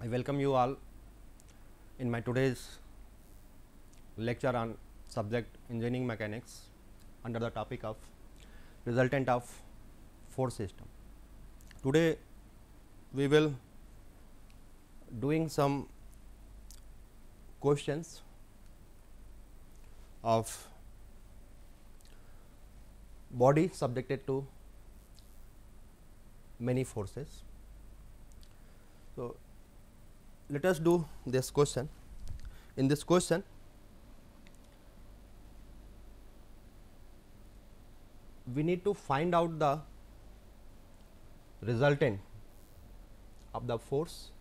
I welcome you all in my today's lecture on subject engineering mechanics under the topic of resultant of force system. Today we will doing some questions of body subjected to many forces. So, let us do this question. In this question, we need to find out the resultant of the force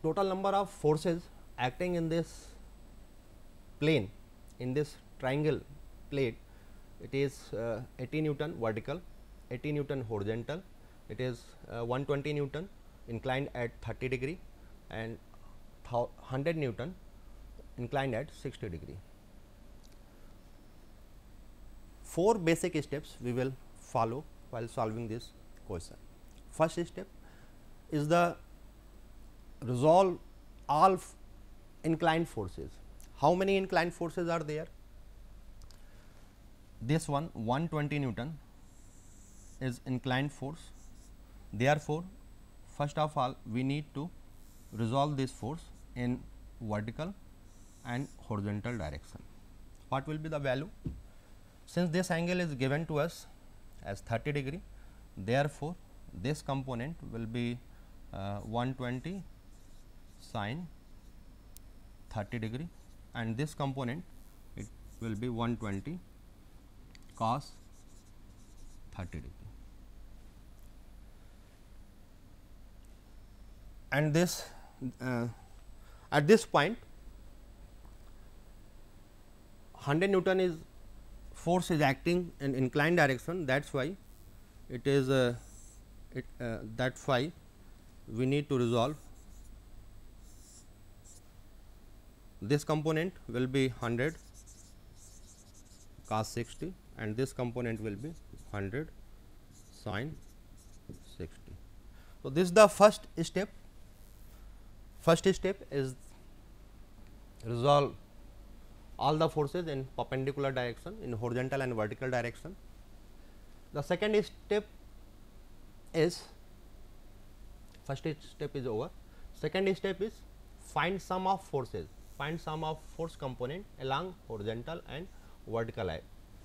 total number of forces acting in this plane, in this triangle plate. It is 80 Newton vertical, 80 Newton horizontal, it is 120 Newton inclined at 30 degree and 100 Newton inclined at 60 degree. 4 basic steps we will follow while solving this question. First step is the resolve all inclined forces. How many inclined forces are there? This one 120 Newton is inclined force. Therefore, first of all we need to resolve this force in vertical and horizontal direction. What will be the value? Since this angle is given to us as 30 degree, therefore, this component will be 120 sin 30 degree and this component it will be 120 cos 30 degree. And this at this point 100 Newton is force is acting in inclined direction, that is why it is that's why we need to resolve this component will be 100 cos 60 and this component will be 100 sin 60. So, this is the first step. First step is resolve all the forces in perpendicular direction, in horizontal and vertical direction. The second step is, first step is over. Second step is find sum of forces, find sum of force component along horizontal and vertical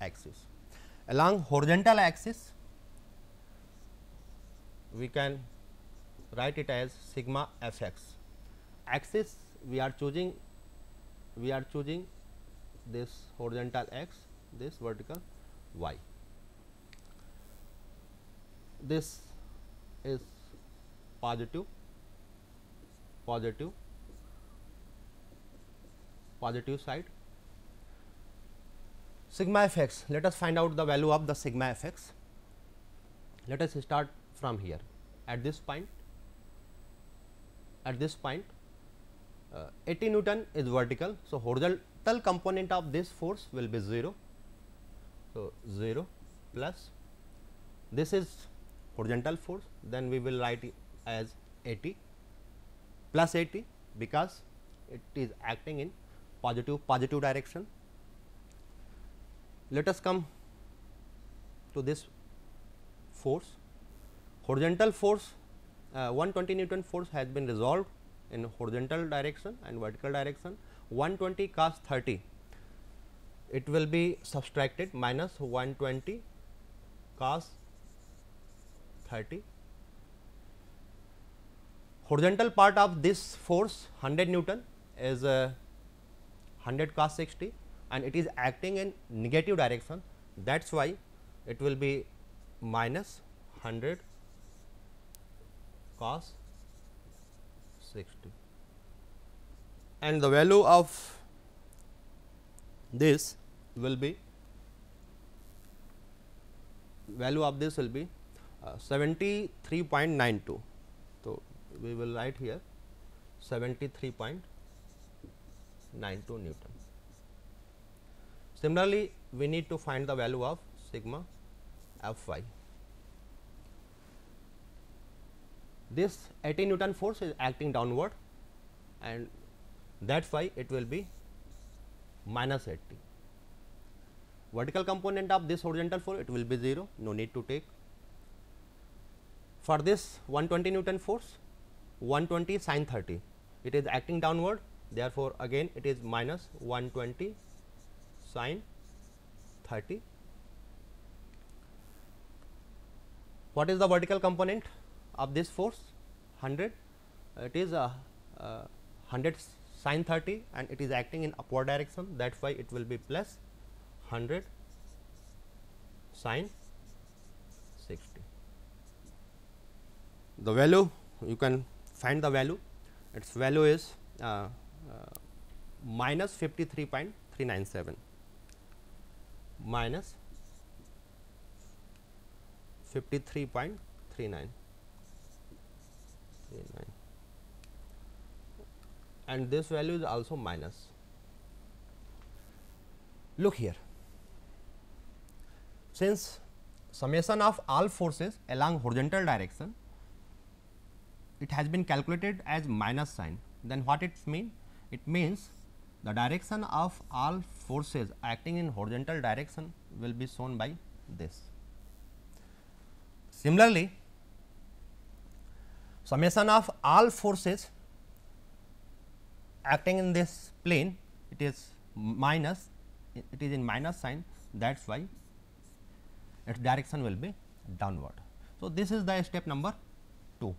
axis. Along horizontal axis we can write it as sigma f x. Axis we are choosing this horizontal x, this vertical y. This is positive side. Sigma f x, let us find out the value of the sigma f x. Let us start from here. At this point 80 Newton is vertical. So, horizontal component of this force will be 0. So, 0 plus this is horizontal force, then we will write it as 80 plus 80 because it is acting in positive direction. Let us come to this force. Horizontal force 120 Newton force has been resolved in horizontal direction and vertical direction. 120 cos 30 it will be subtracted minus 120 cos 30. Horizontal part of this force 100 Newton is 100 cos 60 and it is acting in negative direction, that is why it will be minus 100 cos 60 and the value of this will be 73.92. So, we will write here 73.92 Newton. Similarly, we need to find the value of sigma f y. this 80 Newton force is acting downward, and that is why it will be minus 80. Vertical component of this horizontal force, it will be 0, no need to take. For this 120 Newton force, 120 sin 30, it is acting downward, therefore, again it is minus 120 sin 30. What is the vertical component of this force? 100. It is 100 sin 30 and it is acting in upward direction, that is why it will be plus 100 sin 60. The value, you can find the value, its value is minus 53.397, minus 53.39, and this value is also minus. Look here, since summation of all forces along horizontal direction, it has been calculated as minus sign, then what it mean? It means the direction of all forces acting in horizontal direction will be shown by this. Similarly, summation of all forces acting in this plane, it is minus, it is in minus sign, that is why its direction will be downward. So, this is the step number 2.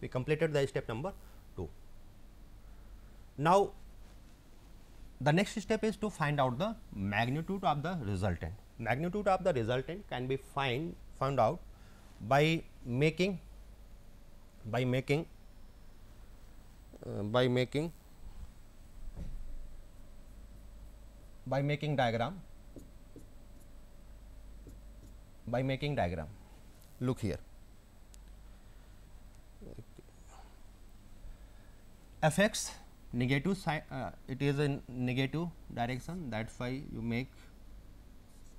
We completed the step number 2. Now, the next step is to find out the magnitude of the resultant. Magnitude of the resultant can be found out by making diagram, Look here, fx negative sign, it is in negative direction, that is why you make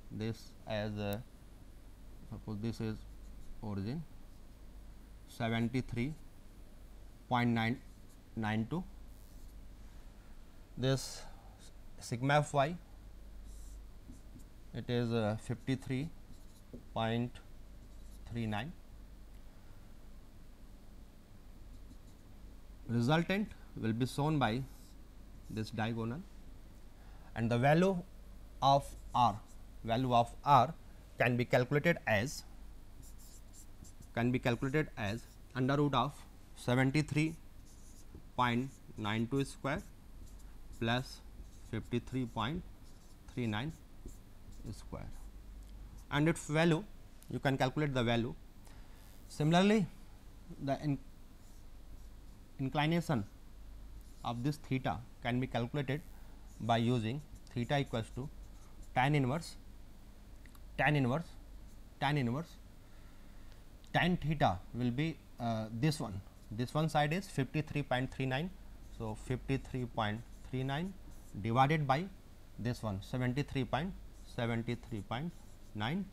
this as a, suppose this is origin 73.992, this sigma of y, it is 53.39. Resultant will be shown by this diagonal, and the value of r can be calculated as under root of 73.92 square plus 53.39 square, and its value you can calculate the value. Similarly, the inclination of this theta can be calculated by using theta equals to tan inverse tan theta will be this one side is 53.39. So, 53.39 divided by this one 73.92.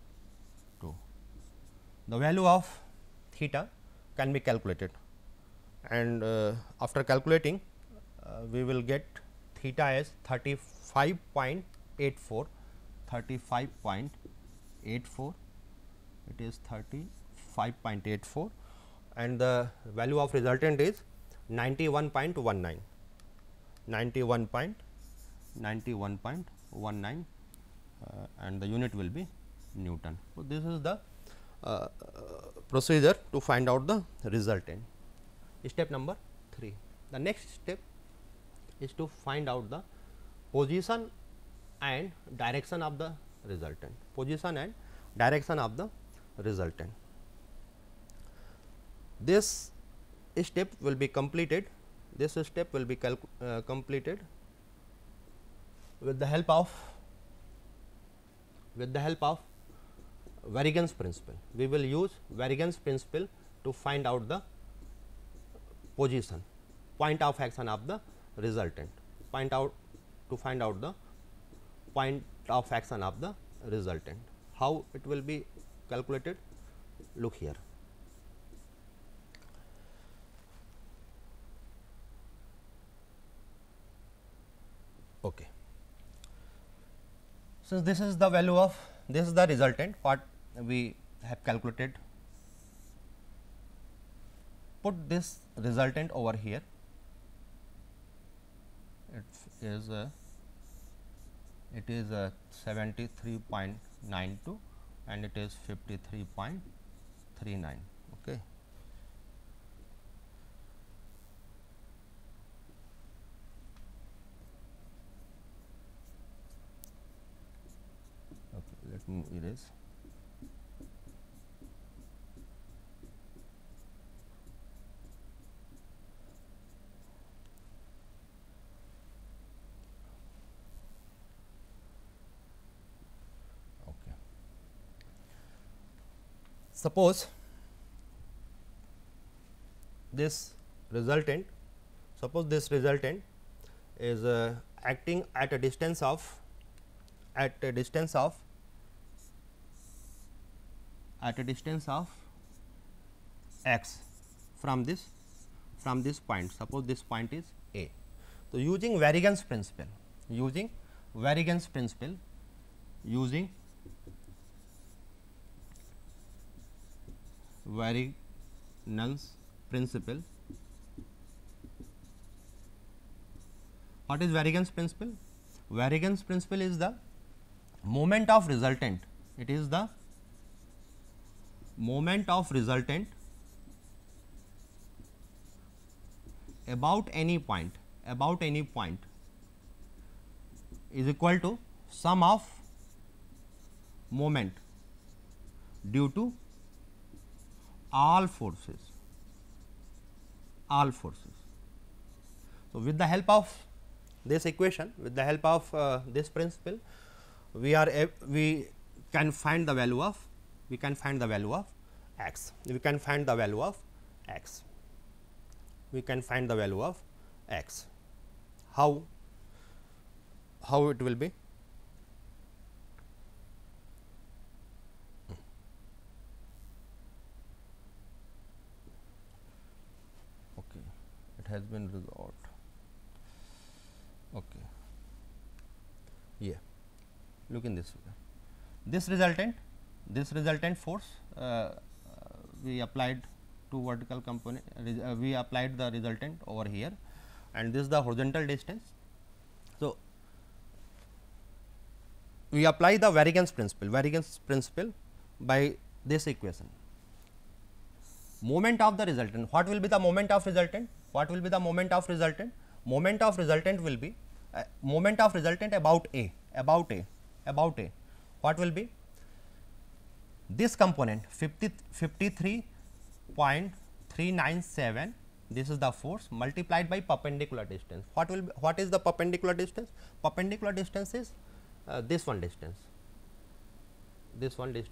The value of theta can be calculated, and after calculating we will get theta as 35.84, it is 35.84, and the value of resultant is 91.19, and the unit will be Newton. So, this is the procedure to find out the resultant. Step number 3. The next step is to find out the position and direction of the resultant. This step will be completed. Completed with the help of Variance principle. We will use Variance principle to find out the position, point of action of the resultant. To find out the point of action of the resultant. How it will be calculated? Look here. Since this is the value of, this is the resultant what we have calculated, put this resultant over here. It is 73.92 and it is 53.39. Okay. Let me erase. Okay. Suppose this resultant, is acting at a distance of x from this point. Suppose this point is A. So, using variance principle, what is variance principle? Variance principle is the moment of resultant. It is the moment of resultant about any point is equal to sum of moment due to all forces. So, with the help of this equation, with the help of this principle, we can find the value of x. How it will be? Okay, it has been resolved. Okay, yeah. Look in this way. This resultant force, we applied two vertical component. We applied the resultant over here, and this is the horizontal distance. So, we apply the variance principle by this equation. Moment of the resultant. What will be the moment of resultant? Moment of resultant will be moment of resultant about A. What will be? This component 53.397, this is the force, multiplied by perpendicular distance. What is the perpendicular distance? Perpendicular distance is this one distance. This one is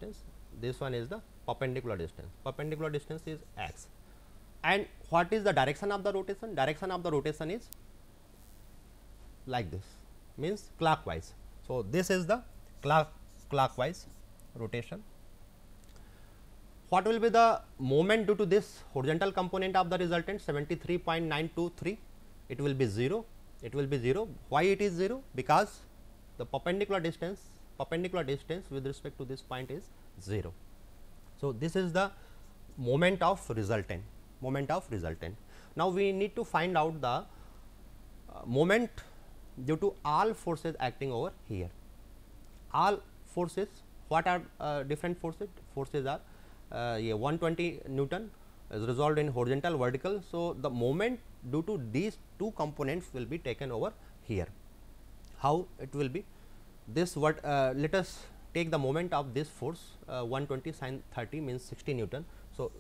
the perpendicular distance. Perpendicular distance is x. And what is the direction of the rotation? Direction of the rotation is like this, means clockwise. So, this is the clockwise rotation. What will be the moment due to this horizontal component of the resultant? 73.923. It will be 0. Why it is 0? Because the perpendicular distance with respect to this point is 0. So, this is the moment of resultant. Now, we need to find out the moment due to all forces acting over here. All forces, what are different forces? Forces are 120 Newton is resolved in horizontal, vertical. So, the moment due to these two components will be taken over here. How it will be? This let us take the moment of this force 120 sin 30 means 60 Newton. So,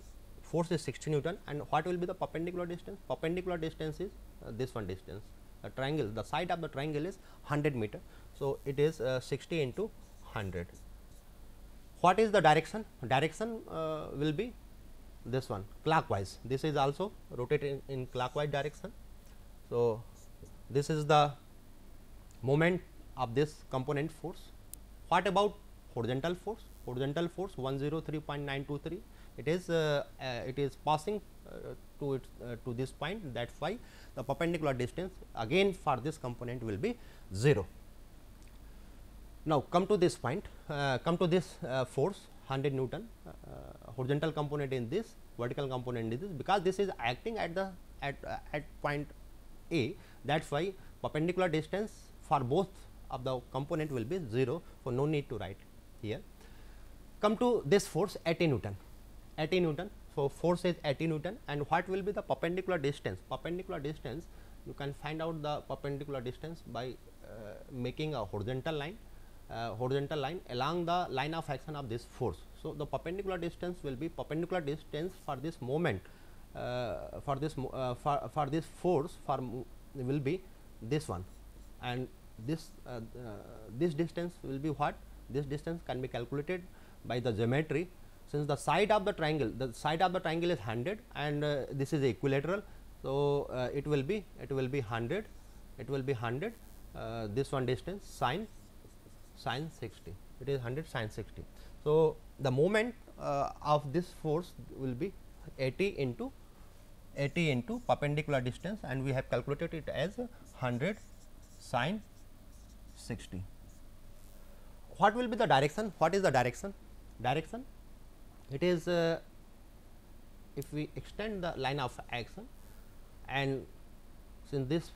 force is 60 Newton, and what will be the perpendicular distance? Perpendicular distance is this one distance. The triangle, the side of the triangle is 100 meter. So, it is 60 into 100. What is the direction? Direction will be this one, clockwise. This is also rotated in clockwise direction. So, this is the moment of this component force. What about horizontal force? Horizontal force 103.923. It is passing to this point. That's why the perpendicular distance again for this component will be 0. Now, come to this point, come to this force 100 Newton, horizontal component in this, vertical component in this, because this is acting at the at point A, that is why perpendicular distance for both of the component will be 0. So, no need to write here. Come to this force 80 Newton, 80 Newton. So, force is 80 Newton, and what will be the perpendicular distance? Perpendicular distance, you can find out the perpendicular distance by making a horizontal line along the line of action of this force. So, the perpendicular distance will be perpendicular distance for this moment, for this force will be this one, and this this distance will be what? This distance can be calculated by the geometry, since the side of the triangle is 100 and this is equilateral. So, it will be 100, this one distance sin 60, it is 100 sin 60. So, the moment of this force will be 80 into perpendicular distance, and we have calculated it as 100 sin 60. What will be the direction? What is the direction? Direction, it is if we extend the line of action, and since this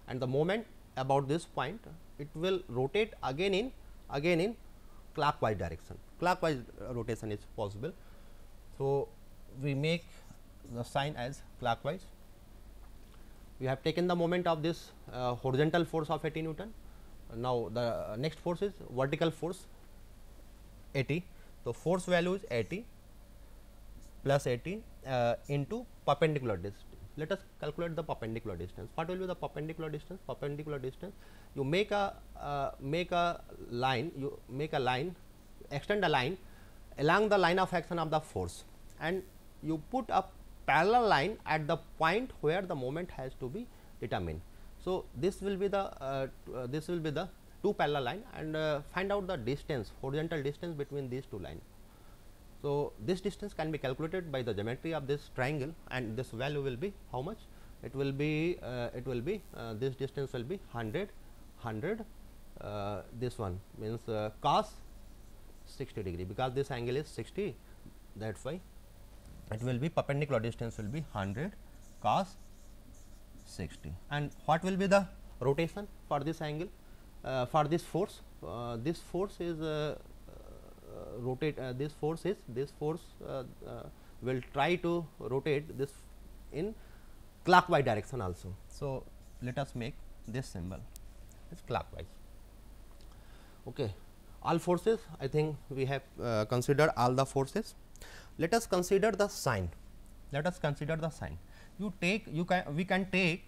and the moment about this point, it will rotate again in clockwise direction. Clockwise rotation is possible. So, we make the sign as clockwise. We have taken the moment of this horizontal force of 80 Newton. Now, the next force is vertical force 80. So, force value is 80 plus 80 into perpendicular distance. Let us calculate the perpendicular distance. What will be the perpendicular distance? Perpendicular distance, you make a line, extend a line along the line of action of the force, and you put a parallel line at the point where the moment has to be determined. So, this will be the two parallel line, and find out the distance, horizontal distance between these two lines. So, this distance can be calculated by the geometry of this triangle, and this value will be how much? It will be this distance will be 100, this one means cos 60 degree, because this angle is 60, that is why it will be perpendicular distance will be 100 cos 60. And what will be the rotation for this angle? For this force is rotate, this force will try to rotate this in clockwise direction also. So, let us make this symbol is clockwise. Okay. All forces, I think we have considered all the forces. Let us consider the sign. We can take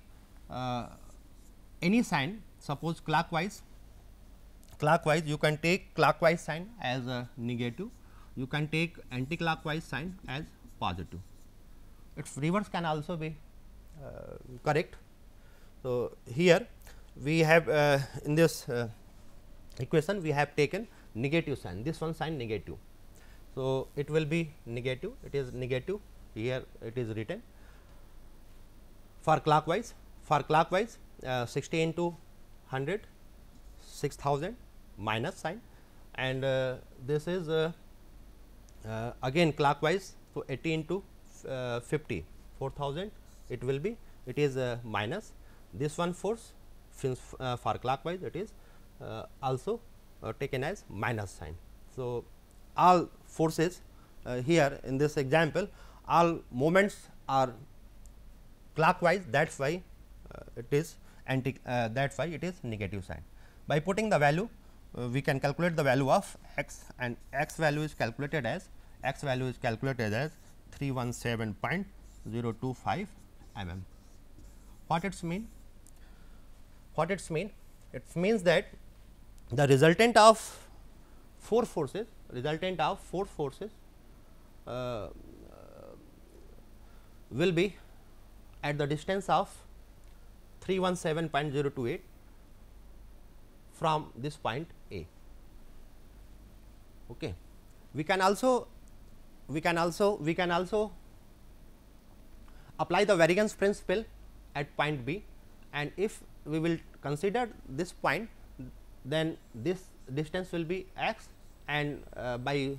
any sign. Suppose clockwise, you can take clockwise sign as a negative, you can take anti-clockwise sign as positive. Its reverse can also be correct. So, here we have in this equation we have taken negative sign, this one sign negative. So, it will be negative, it is negative, here it is written. For clockwise 60 into 100, 6000 minus sign, and this is again clockwise. So, 80 into 50, 4000, it will be, it is minus. This one force since for clockwise it is also taken as minus sign. So, all forces here in this example, all moments are clockwise, that is why it is that is why it is negative sign. By putting the value, we can calculate the value of x, and x value is calculated as 317.025 mm. What it mean? It means that the resultant of four forces will be at the distance of 317.028 from this point A. Okay. We can also apply the variance principle at point B, and if we will consider this point, then this distance will be x, and by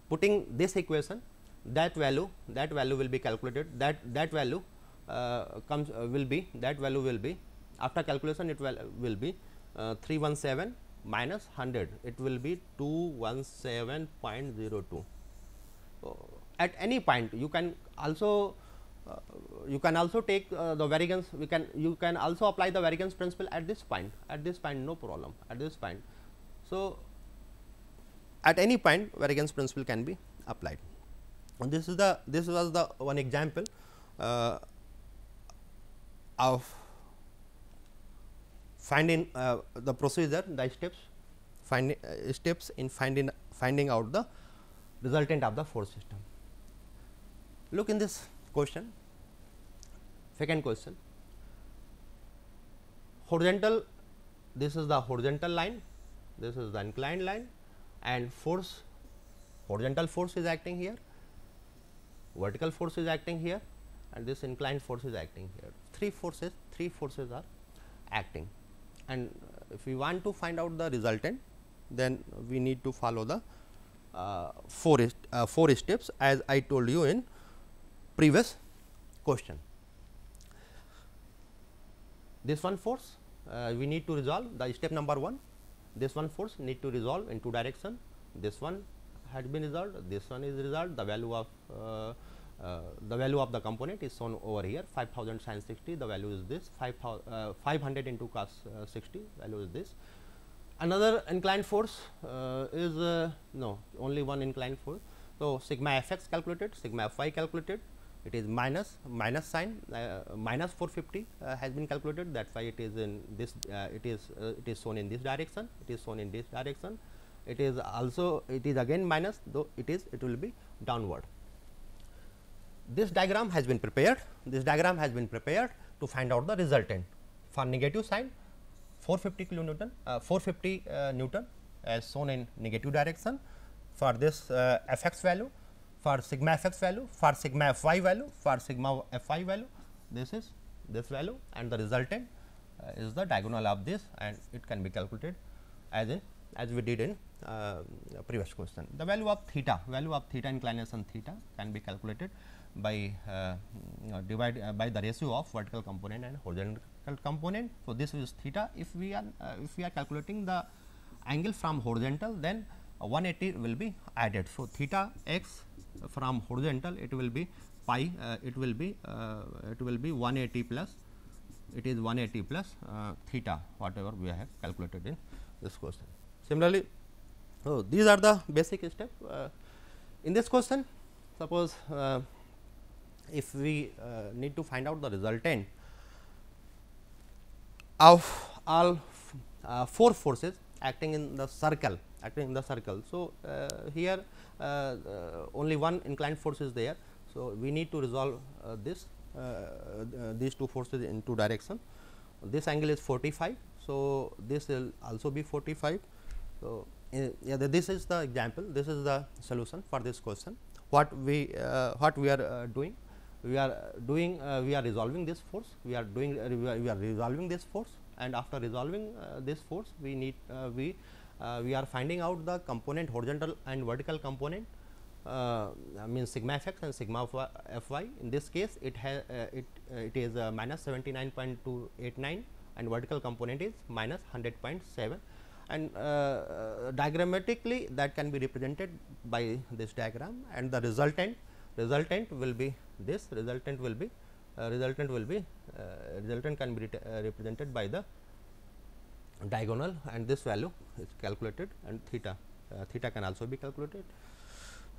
putting this equation, that value will be calculated, that value will be after calculation, it will be 317 minus 100, it will be 217.02. At any point you can also take the variance, you can also apply the variance principle at this point, no problem, at this point. So, at any point variance principle can be applied. And this was the one example of finding the procedure, the steps in finding out the resultant of the force system. Look in this question, second question, horizontal, this is the horizontal line, this is the inclined line, and force, horizontal force is acting here, vertical force is acting here, and this inclined force is acting here. Three forces are acting, and if we want to find out the resultant, then we need to follow the four steps as I told you in previous question. This one force we need to resolve, the step number 1, this one force need to resolve in two direction, this one had been resolved, this one is resolved, the value of the component is shown over here, 5000 sin 60, the value is this, 500 into cos 60, value is this. Another inclined force is no, only one inclined force. So, sigma fx calculated, sigma fy calculated, it is minus sign, minus 450 has been calculated, that is why it is in this, it is shown in this direction, it is shown in this direction, it is also, it is again minus, though it will be downward. This diagram has been prepared, to find out the resultant. For negative sign, 450 kilonewton, 450 Newton as shown in negative direction, for this fx value, for sigma fx value, for sigma fy value, for sigma fy value, this is this value, and the resultant is the diagonal of this, and it can be calculated as we did in previous question. The value of theta, inclination theta can be calculated by by the ratio of vertical component and horizontal component. So, this is theta. If we are calculating the angle from horizontal, then 180 will be added. So, theta x from horizontal, it will be pi, it will be 180 plus, it is 180 plus theta, whatever we have calculated in this question. Similarly, so these are the basic steps. In this question, suppose if we need to find out the resultant of all four forces acting in the circle, So, here only one inclined force is there. So, we need to resolve these two forces in two direction. This angle is 45. So, this will also be 45. So, yeah, this is the example, this is the solution for this question. What we are doing? We are resolving this force. We are resolving this force, and after resolving this force, we are finding out the component, horizontal and vertical component, means sigma fx and sigma fy. In this case, it is minus 79.289, and vertical component is minus 100.7, and diagrammatically that can be represented by this diagram, and the resultant will be this, resultant can be represented by the diagonal, and this value is calculated, and theta can also be calculated.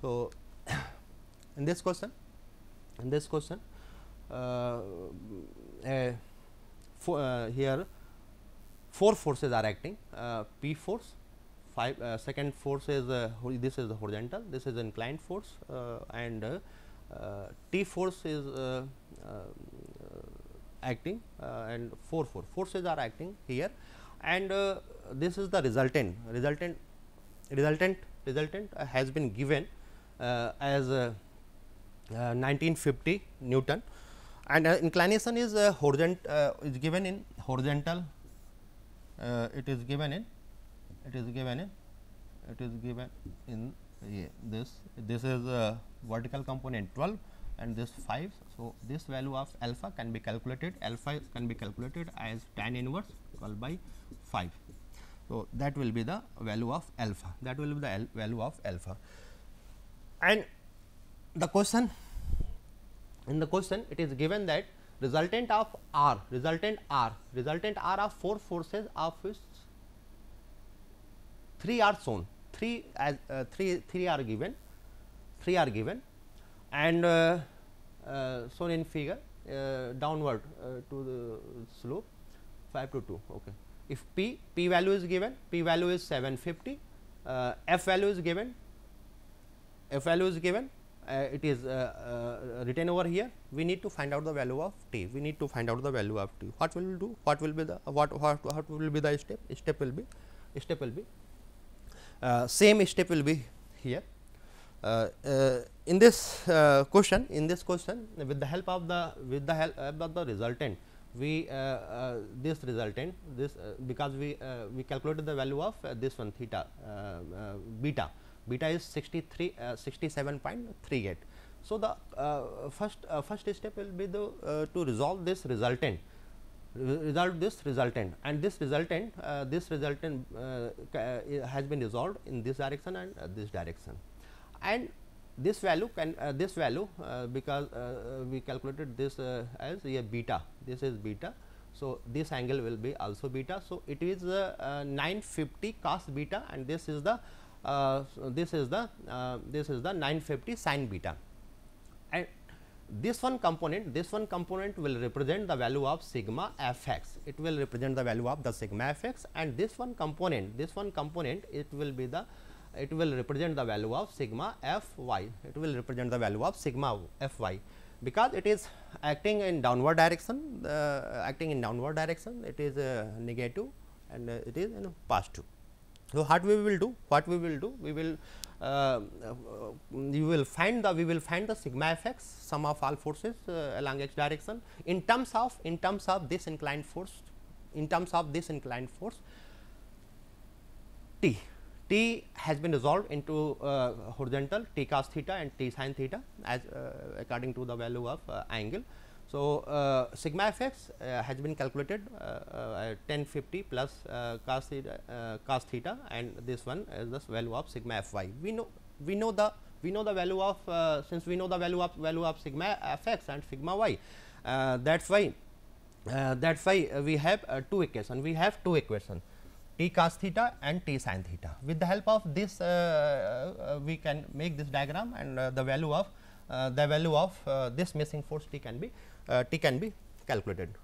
So, in this question here 4 forces are acting, P force, second force is this is the horizontal, this is inclined force, and T force is acting, and 4 forces are acting here, and this is the resultant has been given as 1950 Newton, and inclination is horizontal, is given in horizontal, it is given in it is given in this is vertical component 12 and this 5. So, this value of alpha can be calculated, as tan inverse 12 by 5. So, that will be the value of alpha, and the question, in the question it is given that resultant of R of 4 forces of which 3 are shown, 3 are given, and shown in figure downward to the slope 5 to 2. Okay. If p value is given, p value is 750, f value is given, it is written over here. We need to find out the value of t. What will we do? What will be the step? Step will be same step will be here. In this question, with the help of the resultant, because we calculated the value of this one theta, beta is 67.38. So, the first step will be the to resolve this resultant, and this resultant has been resolved in this direction and this direction, and this value because we calculated this as a beta, this is beta. So, this angle will be also beta. So, it is 950 cos beta, and this is the 950 sin beta, and this one component will represent the value of sigma f x. It will represent the value of the sigma f x, and this one component it will represent the value of sigma f y. Because it is acting in downward direction, it is negative, and it is positive. So, what we will do? We will find the sigma f x, sum of all forces along x direction, in terms of this inclined force, t. T has been resolved into horizontal t cos theta and t sin theta as according to the value of angle. So, sigma f x has been calculated 1050 plus cos theta, and this one is the value of sigma f y. We know the value of since we know the value of sigma f x and sigma y. That's why we have two equations. T cos theta and T sin theta. With the help of this, we can make this diagram, and the value of this missing force T can be calculated.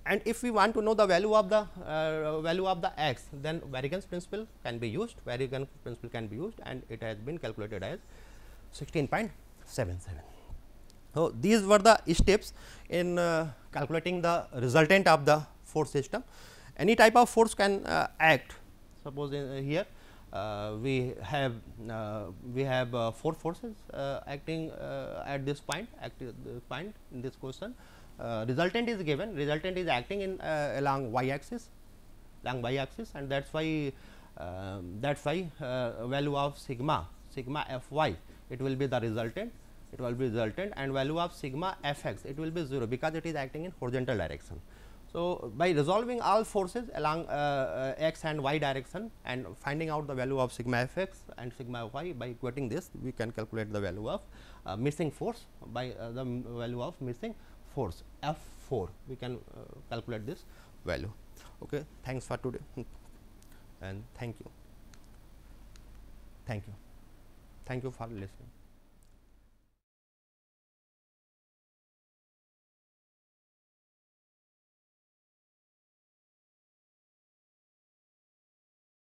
And if we want to know the value of the x, then variance principle can be used. And it has been calculated as 16.77. So, these were the steps in calculating the resultant of the force system. Any type of force can act. Suppose here we have 4 forces acting at this point. In this question, resultant is given. Resultant is acting in along y axis, and that's why value of sigma f y, it will be the resultant. And value of sigma f x, it will be 0, because it is acting in horizontal direction. So, by resolving all forces along x and y direction and finding out the value of sigma f x and sigma y, by equating this, we can calculate the value of missing force by the value of missing force F 4. We can calculate this value. Okay. Thanks for today, and thank you for listening.